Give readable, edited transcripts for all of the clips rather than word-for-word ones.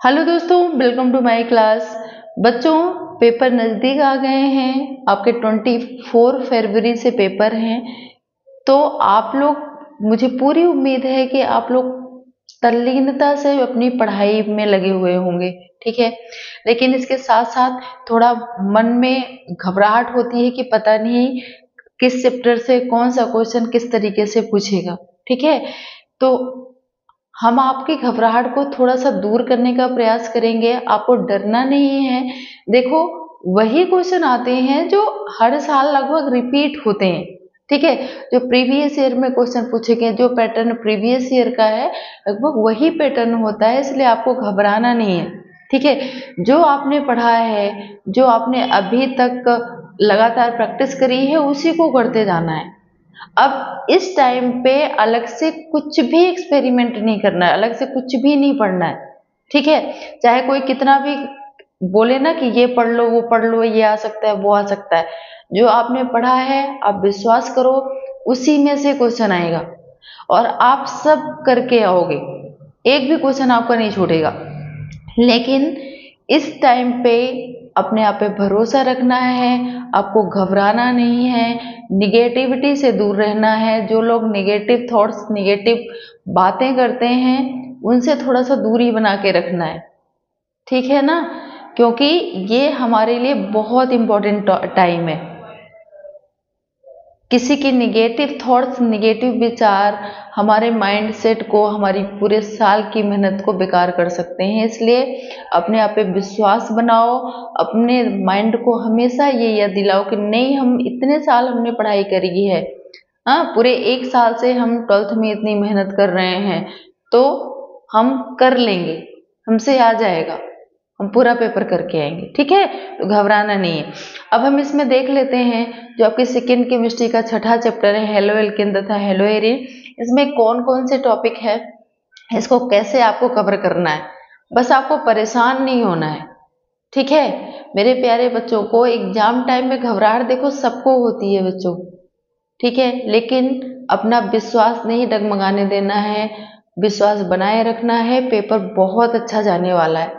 Hello दोस्तों, welcome to my class. बच्चों, paper नज़दीक आ गए हैं। आपके 24 फरवरी से पेपर हैं। तो आप लोग, मुझे पूरी उम्मीद है कि आप लोग तल्लीनता से अपनी पढ़ाई में लगे हुए होंगे, ठीक है। लेकिन इसके साथ साथ थोड़ा मन में घबराहट होती है कि पता नहीं किस चैप्टर से कौन सा क्वेश्चन किस तरीके से पूछेगा, ठीक है। तो हम आपकी घबराहट को थोड़ा-सा दूर करने का प्रयास करेंगे। आपको डरना नहीं है। देखो, वही क्वेश्चन आते हैं जो हर साल लगभग रिपीट होते हैं, ठीक है। जो प्रीवियस ईयर में क्वेश्चन पूछे गए, जो पैटर्न प्रीवियस ईयर का है, लगभग वही पैटर्न होता है, इसलिए आपको घबराना नहीं है, ठीक है। जो आपने पढ़ा है, जो आपने अभी तक लगातार प्रैक्टिस करी है, उसी को करते जाना है। अब इस टाइम पे अलग से कुछ भी एक्सपेरिमेंट नहीं करना है, अलग से कुछ भी नहीं पढ़ना है, ठीक है। चाहे कोई कितना भी बोले ना कि ये पढ़ लो, वो पढ़ लो, ये आ सकता है, वो आ सकता है। जो आपने पढ़ा है, आप विश्वास करो, उसी में से क्वेश्चन आएगा और आप सब करके आओगे। एक भी क्वेश्चन आपका नहीं छूटेगा। लेकिन इस टाइम पे अपने आप पे भरोसा रखना है, आपको घबराना नहीं है, निगेटिविटी से दूर रहना है। जो लोग निगेटिव थॉट्स, निगेटिव बातें करते हैं, उनसे थोड़ा सा दूरी बना के रखना है, ठीक है ना। क्योंकि ये हमारे लिए बहुत इंपॉर्टेंट टाइम है। किसी की निगेटिव थॉट्स, निगेटिव विचार हमारे माइंड सेट को, हमारी पूरे साल की मेहनत को बेकार कर सकते हैं। इसलिए अपने आप पे विश्वास बनाओ, अपने माइंड को हमेशा ये याद दिलाओ कि नहीं, हम इतने साल हमने पढ़ाई करी है। हाँ, पूरे 1 साल से हम 12th में इतनी मेहनत कर रहे हैं, तो हम कर लेंगे, हमसे आ जाएगा, हम पूरा पेपर करके आएंगे, ठीक है। तो घबराना नहीं है। अब हम इसमें देख लेते हैं, जो आपकी सेकेंड केमिस्ट्री का छठा चैप्टर है, हेलो एल्केन तथा हेलो एरीन। इसमें कौन कौन से टॉपिक है, इसको कैसे आपको कवर करना है, बस आपको परेशान नहीं होना है, ठीक है। मेरे प्यारे बच्चों को एग्जाम टाइम में घबराहट देखो सबको होती है बच्चों, ठीक है। लेकिन अपना विश्वास नहीं डगमगाने देना है, विश्वास बनाए रखना है। पेपर बहुत अच्छा जाने वाला है।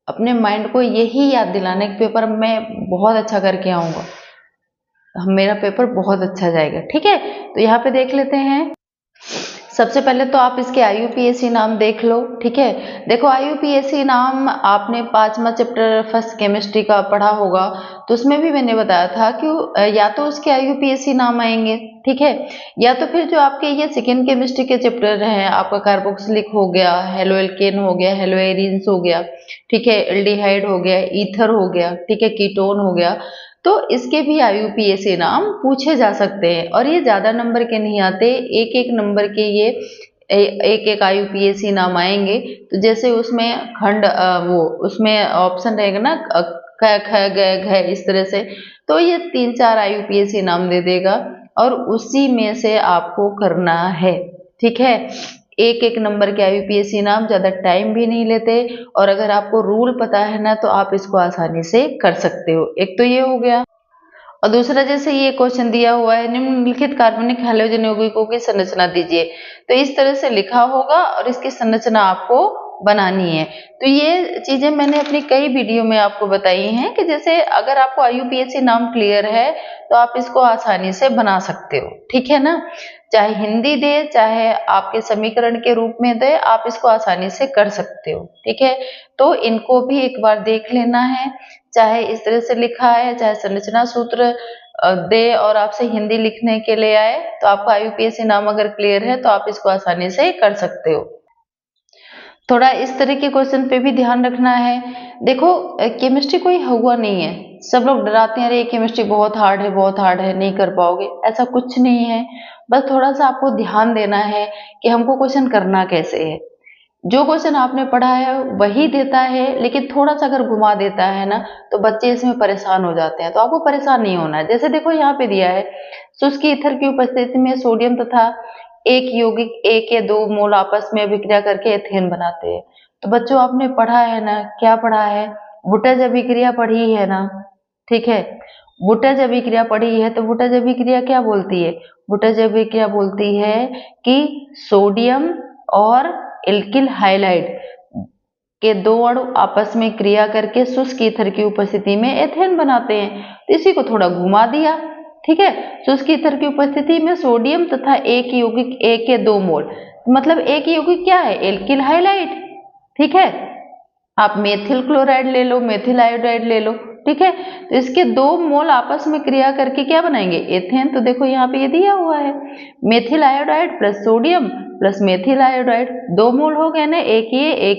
अपने माइंड को यही याद दिलाना कि पेपर मैं बहुत अच्छा करके आऊंगा, मेरा पेपर बहुत अच्छा जाएगा, ठीक है। तो यहाँ पे देख लेते हैं। सबसे पहले तो आप इसके IUPAC नाम देख लो, ठीक है। देखो, IUPAC नाम आपने 5वां चैप्टर फर्स्ट केमिस्ट्री का पढ़ा होगा, तो उसमें भी मैंने बताया था कि या तो उसके IUPAC नाम आएंगे, ठीक है, या तो फिर जो आपके ये सेकेंड केमिस्ट्री के चैप्टर हैं, आपका कार्बोक्सिलिक हो गया, हेलो एल्केन हो गया, हेलो एरीन्स हो गया, ठीक है, एल्डिहाइड हो गया, ईथर हो गया, ठीक है, कीटोन हो गया। तो इसके भी IUPAC नाम पूछे जा सकते हैं और ये ज्यादा नंबर के नहीं आते, एक एक नंबर के ये एक एक IUPAC नाम आएंगे। तो जैसे उसमें खंड वो उसमें ऑप्शन रहेगा ना, ख ख ग घ, इस तरह से, तो ये 3-4 IUPAC नाम दे देगा और उसी में से आपको करना है, ठीक है। एक एक नंबर के IUPAC नाम, ज्यादा टाइम भी नहीं लेते और अगर आपको रूल पता है ना, तो आप इसको आसानी से कर सकते हो। एक तो ये हो गया। और दूसरा, जैसे ये क्वेश्चन दिया हुआ है, निम्नलिखित कार्बनिक हैलोजन यौगिकों की संरचना दीजिए, तो इस तरह से लिखा होगा और इसकी संरचना आपको बनानी है। तो ये चीजें मैंने अपनी कई वीडियो में आपको बताई हैं कि जैसे अगर आपको IUPAC नाम क्लियर है, तो आप इसको आसानी से बना सकते हो, ठीक है ना। चाहे हिंदी दे, चाहे आपके समीकरण के रूप में दे, आप इसको आसानी से कर सकते हो, ठीक है। तो इनको भी एक बार देख लेना है, चाहे इस तरह से लिखा है, चाहे संरचना सूत्र दे और आपसे हिंदी लिखने के लिए आए, तो आपका IUPAC नाम अगर क्लियर है, तो आप इसको आसानी से कर सकते हो। थोड़ा इस तरह के क्वेश्चन पे भी ध्यान रखना है। देखो, केमिस्ट्री कोई हुआ नहीं है। सब लोग डराते हैं, अरे केमिस्ट्री बहुत हार्ड है, बहुत हार्ड है, नहीं कर पाओगे, ऐसा कुछ नहीं है। बस थोड़ा सा आपको ध्यान देना है कि हमको क्वेश्चन करना कैसे है। जो क्वेश्चन आपने पढ़ा है वही देता है, लेकिन थोड़ा सा अगर घुमा देता है ना, तो बच्चे इसमें परेशान हो जाते हैं। तो आपको परेशान नहीं होना है। जैसे देखो, यहाँ पे दिया है, शुष्क ईथर की उपस्थिति में सोडियम तथा एक यौगिक A के 2 मोल आपस में अभिक्रिया करके एथेन बनाते हैं। तो बच्चों, आपने पढ़ा है ना, क्या पढ़ा है, वुटज अभिक्रिया पढ़ी है ना, ठीक है। वुटज अभिक्रिया पढ़ी है, तो वुटज अभिक्रिया क्या बोलती है, वुटज अभिक्रिया बोलती है कि सोडियम और एल्किल हाइलाइड के दो अणु आपस में क्रिया करके शुष्क ईथर की उपस्थिति में एथेन बनाते हैं। तो इसी को थोड़ा घुमा दिया, ठीक है। शुष्क ईथर की उपस्थिति में सोडियम तथा एक यौगिक ए के 2 मोल, मतलब एक यौगिक क्या है, एल्किल हाइलाइड, ठीक है। आप मेथिल क्लोराइड ले लो, मेथिल आयोडाइड ले लो, ठीक है। तो इसके 2 मोल आपस में क्रिया करके क्या बनाएंगे, एथेन। तो देखो यहाँ पे ये दिया हुआ है, methyl iodide plus sodium plus methyl iodide, 2 मोल हो गए ना, एक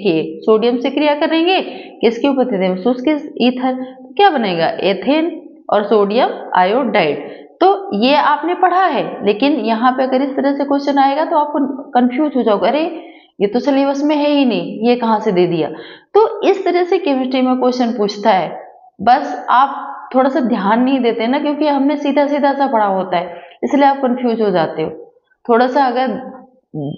ये सोडियम से क्रिया करेंगे किसकी उपस्थिति में, शुष्क ईथर, तो क्या बनेगा, एथेन और सोडियम आयोडाइड। तो ये आपने पढ़ा है, लेकिन यहाँ पे अगर इस तरह से क्वेश्चन आएगा तो आपको कंफ्यूज हो जाओगे, अरे ये तो सिलेबस में है ही नहीं, ये कहाँ से दे दिया। तो इस तरह से केमिस्ट्री में क्वेश्चन पूछता है, बस आप थोड़ा सा ध्यान नहीं देते ना, क्योंकि हमने सीधा सीधा सा पढ़ा होता है, इसलिए आप कंफ्यूज हो जाते हो। थोड़ा सा अगर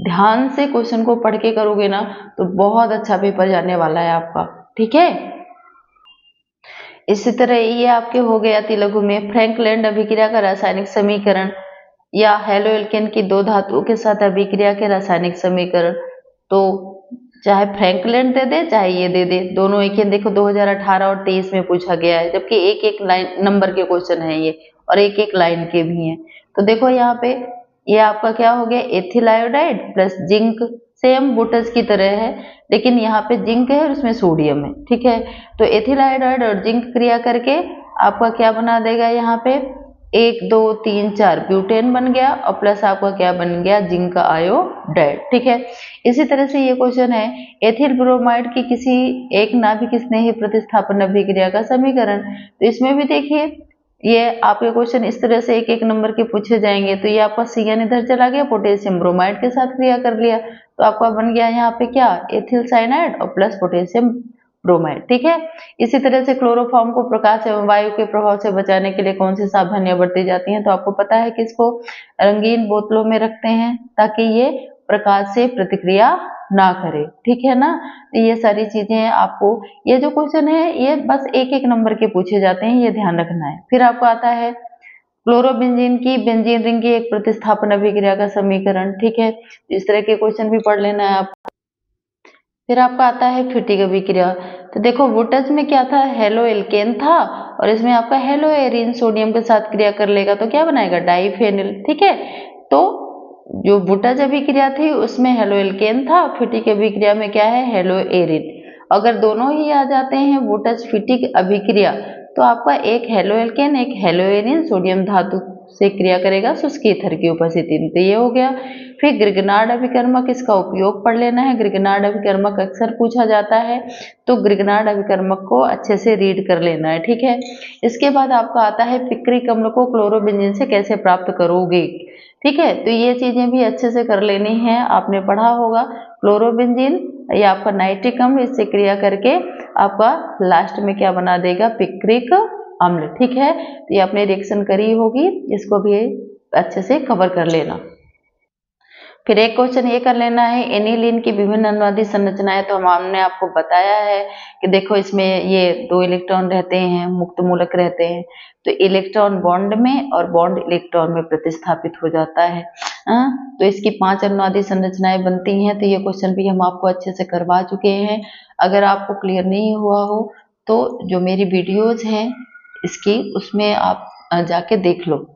ध्यान से क्वेश्चन को पढ़ के करोगे ना तो बहुत अच्छा पेपर जाने वाला है आपका, ठीक है। इसी तरह ये आपके हो गया अति लघु में फ्रैंकलैंड अभिक्रिया का रासायनिक समीकरण, या हेलोएल्केन की 2 धातुओं के साथ अभिक्रिया के रासायनिक समीकरण। तो चाहे फ्रैंकलैंड दे दे चाहे ये दे दे, दोनों एक ही। देखो 2018 और 23 में पूछा गया है, जबकि एक एक लाइन नंबर के क्वेश्चन है ये, और एक एक लाइन के भी हैं। तो देखो यहाँ पे ये आपका क्या हो गया, ethyl iodide plus zinc, same boots की तरह है, लेकिन यहाँ पे जिंक है और उसमें सोडियम है, ठीक है। तो एथिल आयोडाइड और जिंक क्रिया करके आपका क्या बना देगा, यहाँ पे 1 2 3 4 ब्यूटेन बन गया, और प्लस आपका क्या बन गया, जिंक आयोडाइड, ठीक है। इसी तरह से ये क्वेश्चन है एथिल ब्रोमाइड की किसी एक नाभिक स्नेही प्रतिस्थापन अभिक्रिया का समीकरण। तो इसमें भी देखिए ये आपके क्वेश्चन इस तरह से एक एक नंबर के पूछे जाएंगे। तो ये आपका CN इधर चला गया, पोटेशियम ब्रोमाइड के साथ क्रिया कर लिया, तो आपका बन गया यहाँ पे क्या, एथिल साइनाइड और प्लस पोटेशियम ब्रोमाइड, ठीक है। इसी तरह से क्लोरोफॉर्म को प्रकाश एवं वायु के प्रभाव से बचाने के लिए कौन सी सावधानियां बरती जाती हैं। तो आपको पता है कि इसको रंगीन बोतलों में रखते हैं ताकि ये प्रकाश से प्रतिक्रिया ना करे, ठीक है ना। तो ये सारी चीजें आपको, ये जो क्वेश्चन है ये बस एक एक नंबर के पूछे जाते हैं, ये ध्यान रखना है। फिर आपको आता है क्लोरोबेंजीन की बेंजीन रिंग की एक प्रतिस्थापन अभिक्रिया का समीकरण, ठीक है। इस तरह के क्वेश्चन भी पढ़ लेना है आप। फिर आपका आता है फ्यूटिक अभिक्रिया। तो देखो वुटज में क्या था, हेलोएल्केन था, और इसमें आपका हेलोएरिन सोडियम के साथ क्रिया कर लेगा तो क्या बनाएगा, डाइफेनिल, ठीक है। तो जो वुटज अभिक्रिया थी उसमें हेलोएल्केन था, फ्यूटिक अभिक्रिया में क्या है, हेलोएरिन। अगर दोनों ही आ जाते हैं वुटज फ्यूटिक अभिक्रिया तो आपका एक हेलोएल्केन एक हेलोएरिन सोडियम धातु से क्रिया करेगा शुष्क ईथर की उपस्थिति में। तो ये हो गया। फिर ग्रिगनार्ड अभिकर्मक, इसका उपयोग पढ़ लेना है। ग्रिगनार्ड अभिकर्मक अक्सर पूछा जाता है, तो ग्रिगनार्ड अभिकर्मक को अच्छे से रीड कर लेना है, ठीक है। इसके बाद आपका आता है पिक्रिक अम्ल को क्लोरोबेंजीन से कैसे प्राप्त करोगे, ठीक है। तो ये चीजें भी अच्छे से कर लेनी है, आपने पढ़ा होगा। क्लोरोबेंजीन या आपका नाइट्रिक अम्ल, इससे क्रिया करके आपका लास्ट में क्या बना देगा, पिक्रिक अम्ल, ठीक है। तो ये आपने रिएक्शन करी होगी, इसको भी अच्छे से कवर कर लेना। फिर एक क्वेश्चन ये कर लेना है, एनिलीन की विभिन्न अनुवादी संरचनाएं। तो हमने आपको बताया है कि देखो इसमें ये 2 इलेक्ट्रॉन रहते हैं, मुक्त मूलक रहते हैं, तो इलेक्ट्रॉन बॉन्ड में और बॉन्ड इलेक्ट्रॉन में प्रतिस्थापित हो जाता है। तो इसकी 5 अनुवादी संरचनाएं बनती हैं। तो ये क्वेश्चन भी हम आपको अच्छे से करवा चुके हैं। अगर आपको क्लियर नहीं हुआ हो तो जो मेरी वीडियोज हैं इसकी, उसमें आप जाके देख लो।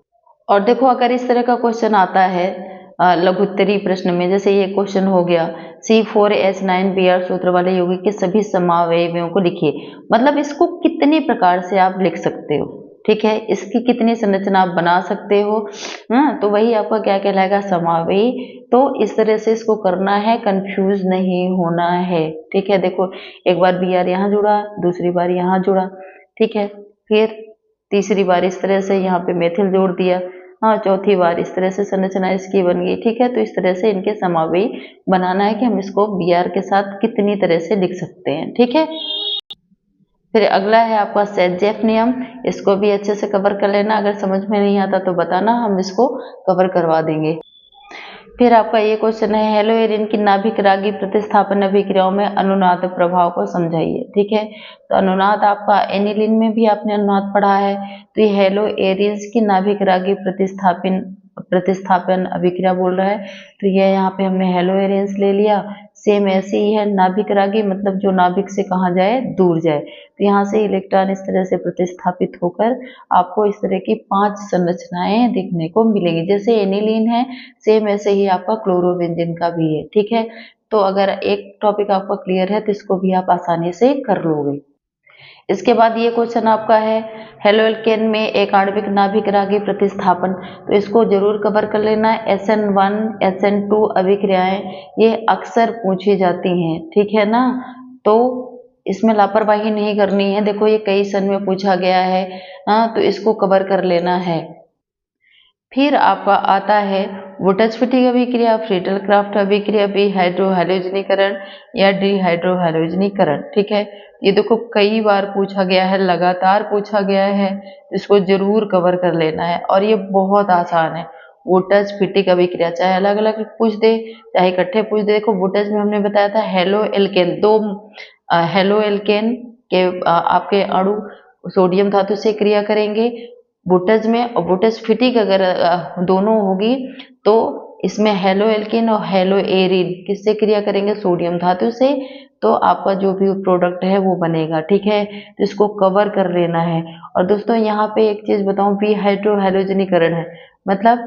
और देखो अगर इस तरह का क्वेश्चन आता है लघुत्तरी प्रश्न में, जैसे ये क्वेश्चन हो गया, C4H9Br सूत्र वाले यौगिक के सभी समावयवों को लिखिए। मतलब इसको कितने प्रकार से आप लिख सकते हो, ठीक है, इसकी कितनी संरचना आप बना सकते हो। तो वही आपका क्या कहलाएगा, समावयी। तो इस तरह से इसको करना है, कंफ्यूज नहीं होना है, ठीक है। देखो एक बार Br यहाँ जुड़ा, दूसरी बार यहाँ जुड़ा, ठीक है। फिर तीसरी बार इस तरह से यहाँ पे मेथिल जोड़ दिया, हाँ, चौथी बार इस तरह से संरचना इसकी बन गई, ठीक है। तो इस तरह से इनके समावयी बनाना है कि हम इसको Br के साथ कितनी तरह से लिख सकते हैं, ठीक है। फिर अगला है आपका सेट-जेफ नियम, इसको भी अच्छे से कवर कर लेना। अगर समझ में नहीं आता तो बताना, हम इसको कवर करवा देंगे। फिर आपका ये क्वेश्चन है, हेलोएरिन की नाभिक रागी प्रतिस्थापन अभिक्रियाओं में अनुनाद प्रभाव को समझाइए, ठीक है। तो अनुनाद आपका एनिलीन में भी आपने अनुनाद पढ़ा है। तो ये हेलोएरिन्स की नाभिक रागी प्रतिस्थापन अभिक्रिया बोल रहा है। तो ये यहाँ पे हमने हेलोएरिन्स ले लिया, सेम ऐसे ही है, नाभिक रागी मतलब जो नाभिक से कहाँ जाए, दूर जाए। तो यहाँ से इलेक्ट्रॉन इस तरह से प्रतिस्थापित होकर आपको इस तरह की 5 संरचनाएं देखने को मिलेंगी। जैसे एनिलीन है, सेम ऐसे ही आपका क्लोरोबेंजीन का भी है, ठीक है। तो अगर एक टॉपिक आपका क्लियर है तो इसको भी आप आसानी से कर लोगे। इसके बाद ये क्वेश्चन आपका है हेलोएल्केन में एक आणविक नाभिक रागी प्रतिस्थापन, तो इसको जरूर कवर कर लेना है। SN1 SN2 अभिक्रियाएं ये अक्सर पूछी जाती हैं, ठीक है ना। तो इसमें लापरवाही नहीं करनी है, देखो ये कई सन में पूछा गया है, तो इसको कवर कर लेना है। फिर आपका आता है वुटज-फिटिंग अभिक्रिया, फ्रीटल-क्राफ्ट अभिक्रिया, बी हाइड्रोहैलोजनीकरण या डी हाइड्रोहैलोजनीकरण, ठीक है। ये देखो कई बार पूछा गया है, लगातार पूछा गया है, इसको जरूर कवर कर लेना है और ये बहुत आसान है। वुटज-फिटिंग अभिक्रिया चाहे अलग अलग पूछ दे चाहे इकट्ठे पूछ दे। देखो वुटज में हमने बताया था हेलो एल्केन, 2 हेलो एल्केन के आपके अणु सोडियम धातु से क्रिया करेंगे वुटज में, और वुटज फिटिक अगर दोनों होगी तो इसमें हेलो एल्केन और हेलो एरिन किससे क्रिया करेंगे, सोडियम धातु से। तो आपका जो भी प्रोडक्ट है वो बनेगा, ठीक है। तो इसको कवर कर लेना है। और दोस्तों यहाँ पे एक चीज बताऊं, बी हाइड्रोहैलोजनीकरण है मतलब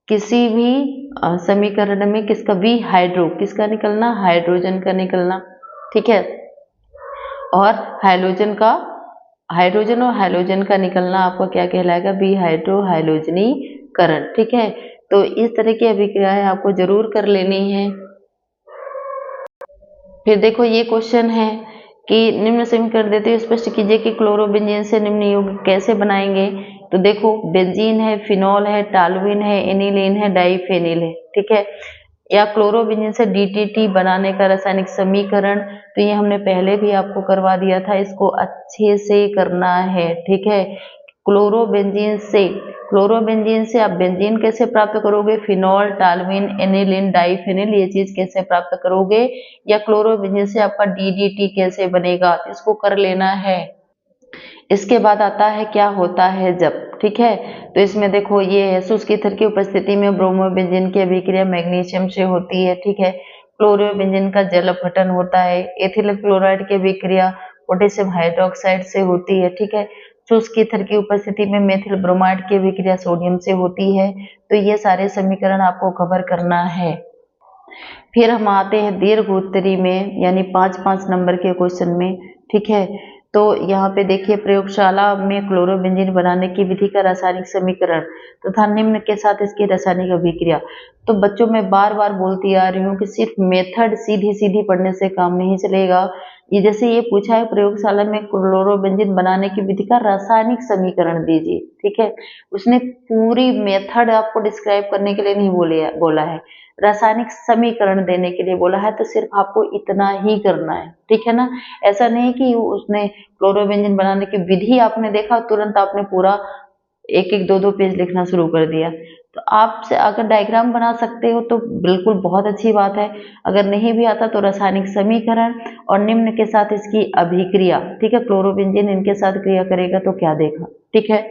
किसी भी समीकरण में किसका बी हाइड्रो किसका निकलना, हाइड्रोजन का निकलना, ठीक है। और हाइड्रोजन और हाइड्रोजन का निकलना आपको क्या कहलाएगा, बी हाइड्रोहैलोजनीकरण, ठीक है। तो इस तरह की अभिक्रियाएं आपको जरूर कर लेनी है। फिर देखो ये क्वेश्चन है कि निम्न समीकरण देते हुए स्पष्ट कीजिए कि क्लोरोबेंजीन से निम्न यौगिक कैसे बनाएंगे। तो देखो बेंजीन है, फिनॉल है, टालुइन है, एनिलीन है, डाइफेनिल है, ठीक है। या क्लोरोबेंजीन से DDT बनाने का रासायनिक समीकरण, तो ये हमने पहले भी आपको करवा दिया था, इसको अच्छे से करना है, ठीक है। क्लोरोबेंजीन से आप बेंजीन कैसे प्राप्त करोगे, फिनॉल, टालुइन, एनिलीन, डाइफेनिल, ये चीज कैसे प्राप्त करोगे, या क्लोरोबेंजीन से आपका DDT कैसे बनेगा, इसको कर लेना है। इसके बाद आता है क्या होता है जब, ठीक है। तो इसमें देखो ये है शुष्क ईथर की उपस्थिति में ब्रोमोबेंजीन की अभिक्रिया मैग्नीशियम से होती है, ठीक है। क्लोरोबेंजीन का जल अपघटन होता है। एथिल क्लोराइड की अभिक्रिया पोटेशियम हाइड्रोक्साइड से होती है, ठीक है। शुष्क ईथर की उपस्थिति में मेथिल ब्रोमाइड की अभिक्रिया सोडियम से होती है। तो ये सारे समीकरण आपको कवर करना है। फिर हम आते हैं दीर्घ उत्तरी में, यानी 5-5 नंबर के क्वेश्चन में, ठीक है। तो यहाँ पे देखिए प्रयोगशाला में क्लोरोबेंजीन बनाने की विधि का रासायनिक समीकरण तथा निम्न के साथ इसकी रासायनिक अभिक्रिया। तो बच्चों मैं बार बार बोलती आ रही हूँ कि सिर्फ मेथड सीधी सीधी पढ़ने से काम नहीं चलेगा। ये जैसे ये पूछा है प्रयोगशाला में क्लोरोबेंजीन बनाने की विधि का रासायनिक समीकरण दीजिए, ठीक है। उसने पूरी मेथड आपको डिस्क्राइब करने के लिए नहीं बोला है, रासायनिक समीकरण देने के लिए बोला है। तो सिर्फ आपको इतना ही करना है, ठीक है ना। ऐसा नहीं कि उसने क्लोरोबेंजीन बनाने की विधि आपने देखा तुरंत आपने पूरा 1-1, 2-2 पेज लिखना शुरू कर दिया। तो आपसे अगर डायग्राम बना सकते हो तो बिल्कुल बहुत अच्छी बात है, अगर नहीं भी आता तो रासायनिक समीकरण और निम्न के साथ इसकी अभिक्रिया, ठीक है। क्लोरोबेंजीन इनके साथ क्रिया करेगा तो क्या देखा, ठीक है।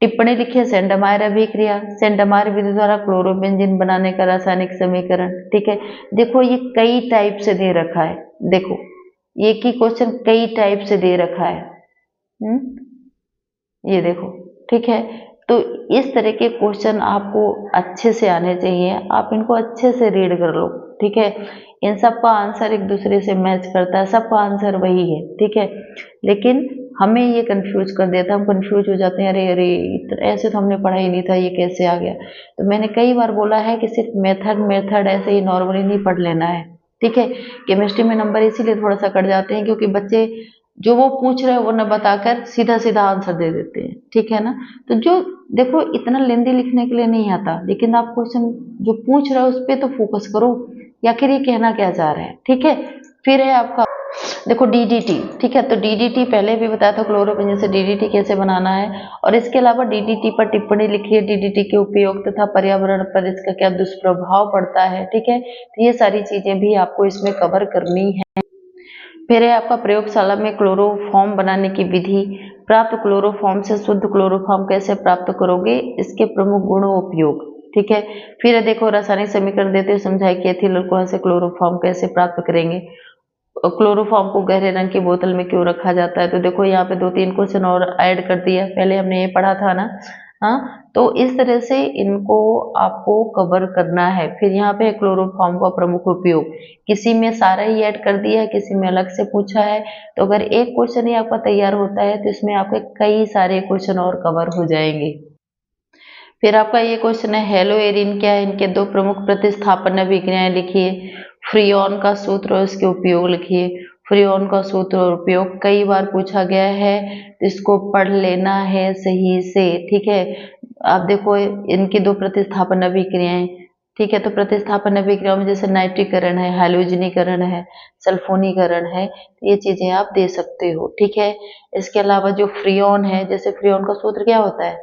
टिप्पणी लिखिए सेंडमायर अभिक्रिया, सेंडमायर विधि द्वारा क्लोरोबेंजीन बनाने का रासायनिक समीकरण, ठीक है। देखो ये कई टाइप से दे रखा है, देखो ये की क्वेश्चन कई टाइप से दे रखा है, ये देखो, ठीक है। तो इस तरह के क्वेश्चन आपको अच्छे से आने चाहिए, आप इनको अच्छे से रीड कर लो, ठीक है। इन सब का आंसर एक दूसरे से मैच करता है, सबका आंसर वही है, ठीक है। लेकिन हमें ये कंफ्यूज कर देता है, हम कंफ्यूज हो जाते हैं, अरे अरे ऐसे तो हमने पढ़ा ही नहीं था, ये कैसे आ गया। तो मैंने कई बार बोला है कि सिर्फ मेथड ऐसे ही नॉर्मली नहीं पढ़ लेना है, ठीक है। केमिस्ट्री में नंबर इसीलिए थोड़ा सा कट जाते हैं क्योंकि बच्चे जो वो पूछ रहे हैं वो न बताकर सीधा सीधा आंसर दे देते हैं, ठीक है ना। तो जो देखो इतना लेंदी लिखने के लिए नहीं आता, लेकिन आप क्वेश्चन जो पूछ रहे हो उस पर तो फोकस करो, या फिर ये कहना क्या चाह रहे हैं, ठीक है। फिर है आपका देखो DDT, ठीक है। तो DDT पहले भी बताया था क्लोरोबेंजीन से DDT कैसे बनाना है, और इसके अलावा DDT पर टिप्पणी लिखिए, DDT के उपयोग तथा पर्यावरण पर इसका क्या दुष्प्रभाव पड़ता है, ठीक है। तो ये सारी चीजें भी आपको इसमें कवर करनी है। फिर है आपका प्रयोगशाला में क्लोरोफॉर्म बनाने की विधि, प्राप्त क्लोरोफॉर्म से शुद्ध क्लोरोफॉर्म कैसे प्राप्त करोगे, इसके प्रमुख गुण उपयोग, ठीक है। फिर देखो रासायनिक समीकरण देते हुए समझाए कि एथिल अल्कोहल से क्लोरोफॉर्म कैसे प्राप्त करेंगे। क्लोरोफॉर्म को गहरे रंग की बोतल में क्यों रखा जाता है, तो देखो यहाँ पे 2-3 क्वेश्चन और ऐड कर दिया, पहले हमने ये पढ़ा था ना। हाँ, तो इस तरह से इनको आपको कवर करना है। फिर यहाँ पे क्लोरोफॉर्म का प्रमुख उपयोग, किसी में सारा ही ऐड कर दिया है, किसी में अलग से पूछा है। तो अगर एक क्वेश्चन ही आपका तैयार होता है तो इसमें आपके कई सारे क्वेश्चन और कवर हो जाएंगे। फिर आपका ये क्वेश्चन है हेलो एरिन क्या है, इनके दो प्रमुख प्रतिस्थापन अभिक्रियाएं लिखिए। फ्रीऑन का सूत्र और इसके उपयोग लिखिए। फ्रीऑन का सूत्र और उपयोग कई बार पूछा गया है, इसको पढ़ लेना है सही से, ठीक है। आप देखो इनकी दो प्रतिस्थापन अभिक्रियाएं, ठीक है। तो प्रतिस्थापन अभिक्रियाओं में जैसे नाइट्रीकरण है, हाइड्रोजनीकरण है, सल्फोनीकरण है, ये चीजें आप दे सकते हो, ठीक है। इसके अलावा जो फ्रीऑन है, जैसे फ्रीऑन का सूत्र क्या होता है,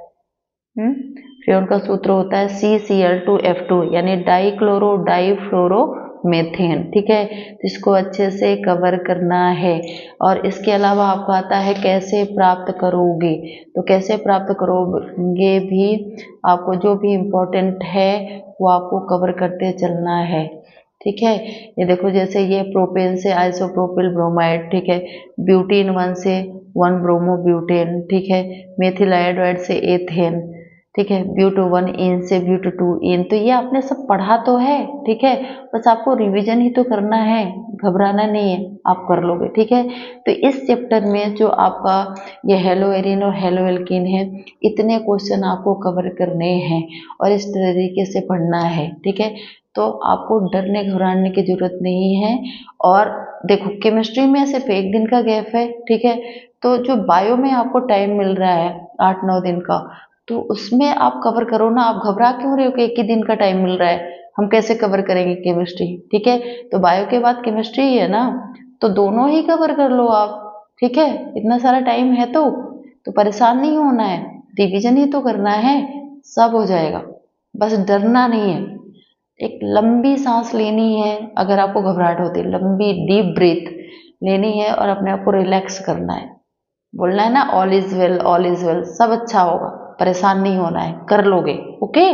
फ्रीऑन का सूत्र होता है CCl2F2 यानी डाइक्लोरो डाइफ्लोरोमेथेन, ठीक है। तो इसको अच्छे से कवर करना है। और इसके अलावा आपको आता है कैसे प्राप्त करोगे, तो कैसे प्राप्त करोगे भी आपको जो भी इम्पोर्टेंट है वो आपको कवर करते चलना है, ठीक है। ये देखो जैसे ये प्रोपेन से आइसोप्रोपिल ब्रोमाइड, ठीक है। ब्यूटीन 1 से 1 ब्रोमोब्यूटेन, ठीक है। मेथिल आयोडाइड से एथेन, ठीक है। ब्यूटो 1 इन से ब्यूटो 2 इन, तो ये आपने सब पढ़ा तो है, ठीक है। बस आपको रिवीजन ही तो करना है, घबराना नहीं है, आप कर लोगे, ठीक है। तो इस चैप्टर में जो आपका ये हेलो एरिन और हेलो एल्कीन है, इतने क्वेश्चन आपको कवर करने हैं और इस तरीके से पढ़ना है, ठीक है। तो आपको डरने घबराने की जरूरत नहीं है। और देखो केमिस्ट्री में सिर्फ 1 दिन का गैप है, ठीक है। तो जो बायो में आपको टाइम मिल रहा है 8-9 दिन का, तो उसमें आप कवर करो ना। आप घबरा क्यों रहे हो कि 1 ही दिन का टाइम मिल रहा है, हम कैसे कवर करेंगे केमिस्ट्री, ठीक है। तो बायो के बाद केमिस्ट्री ही है ना, तो दोनों ही कवर कर लो आप, ठीक है। इतना सारा टाइम है तो परेशान नहीं होना है, रिवीजन ही तो करना है, सब हो जाएगा। बस डरना नहीं है, एक लंबी सांस लेनी है। अगर आपको घबराहट होती है, लंबी डीप ब्रीथ लेनी है और अपने आप को रिलैक्स करना है, बोलना है ना all is well, all is well, सब अच्छा होगा, परेशान नहीं होना है, कर लोगे, ओके।